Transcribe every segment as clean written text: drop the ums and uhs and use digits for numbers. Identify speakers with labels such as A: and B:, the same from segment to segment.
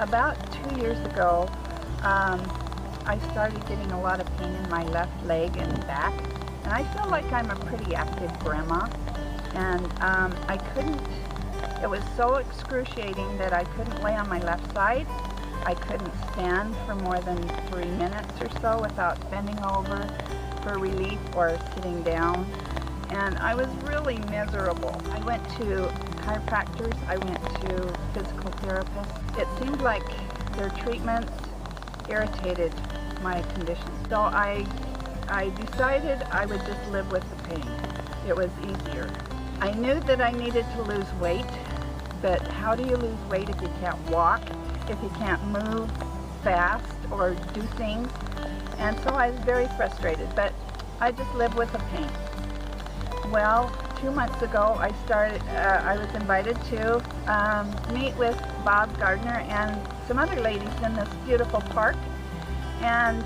A: About 2 years ago, I started getting a lot of pain in my left leg and back, and I feel like I'm a pretty active grandma, and I couldn't, it was so excruciating that I couldn't lay on my left side. I couldn't stand for more than 3 minutes or so without bending over for relief or sitting down, and I was really miserable. I went to chiropractors, I went to physical therapists. It seemed like their treatments irritated my condition. So I decided I would just live with the pain. It was easier. I knew that I needed to lose weight, but how do you lose weight if you can't walk, if you can't move fast or do things? And so I was very frustrated, but I just lived with the pain. Well, 2 months ago, I was invited to meet with Bob Gardner and some other ladies in this beautiful park. And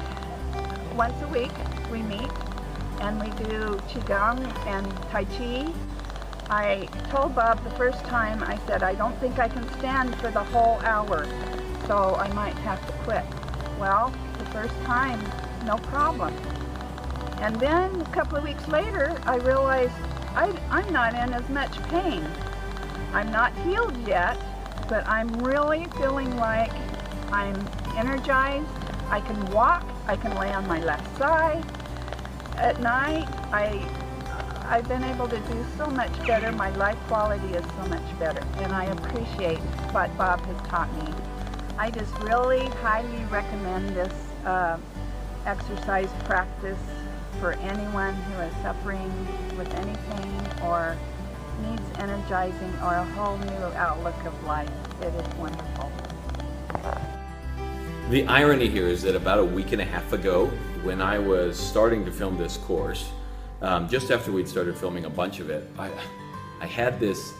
A: once a week, we meet and we do Qigong and Tai Chi. I told Bob the first time, I said, I don't think I can stand for the whole hour, so I might have to quit. Well, the first time, no problem. And then a couple of weeks later, I realized I'm not in as much pain. I'm not healed yet, but I'm really feeling like I'm energized. I can walk, I can lay on my left side. At night, I've been able to do so much better. My life quality is so much better, and I appreciate what Bob has taught me. I just really highly recommend this exercise practice for anyone who is suffering with any pain or needs energizing or a whole new outlook of life. It is wonderful.
B: The irony here is that about a week and a half ago, when I was starting to film this course, just after we'd started filming a bunch of it, I had this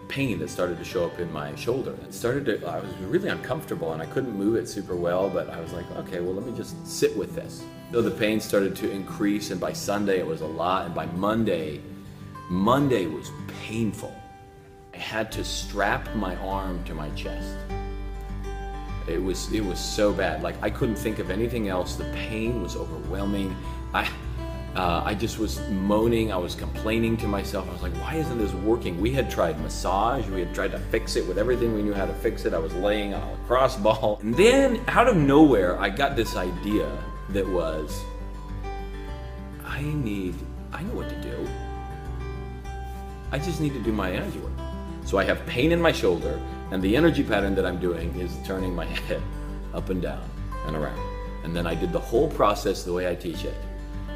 B: pain that started to show up in my shoulder. I was really uncomfortable and I couldn't move it super well, but I was like, okay, well, let me just sit with this. So the pain started to increase, and by Sunday it was a lot, and by Monday was painful. I had to strap my arm to my chest. It was so bad. Like, I couldn't think of anything else. The pain was overwhelming. I just was moaning. I was complaining to myself. I was like, why isn't this working? We had tried massage. We had tried to fix it with everything we knew how to fix it. I was laying on a lacrosse ball. And then, out of nowhere, I got this idea that was, I know what to do. I just need to do my energy work. So I have pain in my shoulder, and the energy pattern that I'm doing is turning my head up and down and around. And then I did the whole process the way I teach it.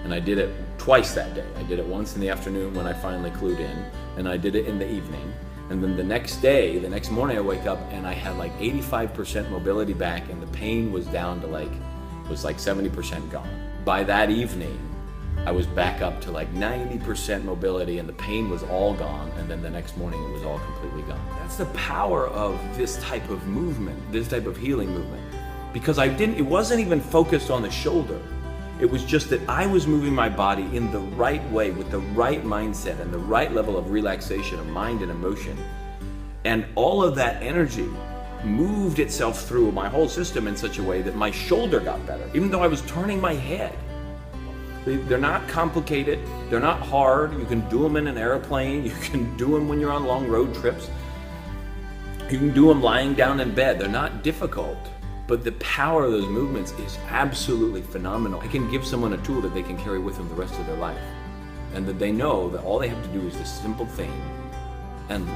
B: And I did it twice that day. I did it once in the afternoon when I finally clued in, and I did it in the evening. And then the next morning I wake up and I had like 85% mobility back, and the pain was down to like 70% gone. By that evening, I was back up to like 90% mobility, and the pain was all gone, and then the next morning it was all completely gone. That's the power of this type of movement, this type of healing movement. Because it wasn't even focused on the shoulder. It was just that I was moving my body in the right way, with the right mindset and the right level of relaxation of mind and emotion. And all of that energy moved itself through my whole system in such a way that my shoulder got better, even though I was turning my head. They're not complicated, they're not hard. You can do them in an airplane, you can do them when you're on long road trips. You can do them lying down in bed. They're not difficult, but the power of those movements is absolutely phenomenal. I can give someone a tool that they can carry with them the rest of their life, and that they know that all they have to do is this simple thing, and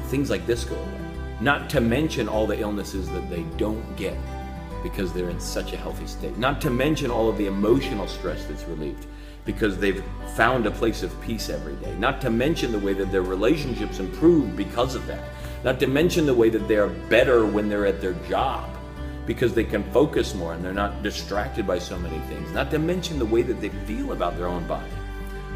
B: things like this go away. Not to mention all the illnesses that they don't get because they're in such a healthy state. Not to mention all of the emotional stress that's relieved because they've found a place of peace every day. Not to mention the way that their relationships improve because of that. Not to mention the way that they are better when they're at their job because they can focus more and they're not distracted by so many things. Not to mention the way that they feel about their own body,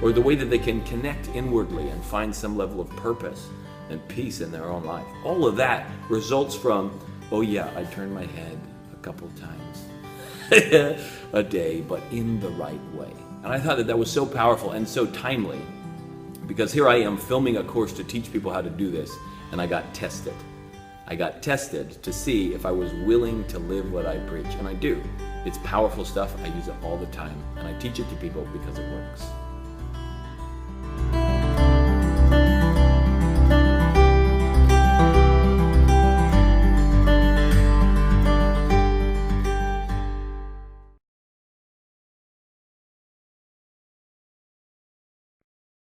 B: or the way that they can connect inwardly and find some level of purpose and peace in their own life. All of that results from, oh yeah, I turn my head a couple times a day, but in the right way. And I thought that that was so powerful and so timely, because here I am filming a course to teach people how to do this, and I got tested. I got tested to see if I was willing to live what I preach, and I do. It's powerful stuff. I use it all the time, and I teach it to people because it works.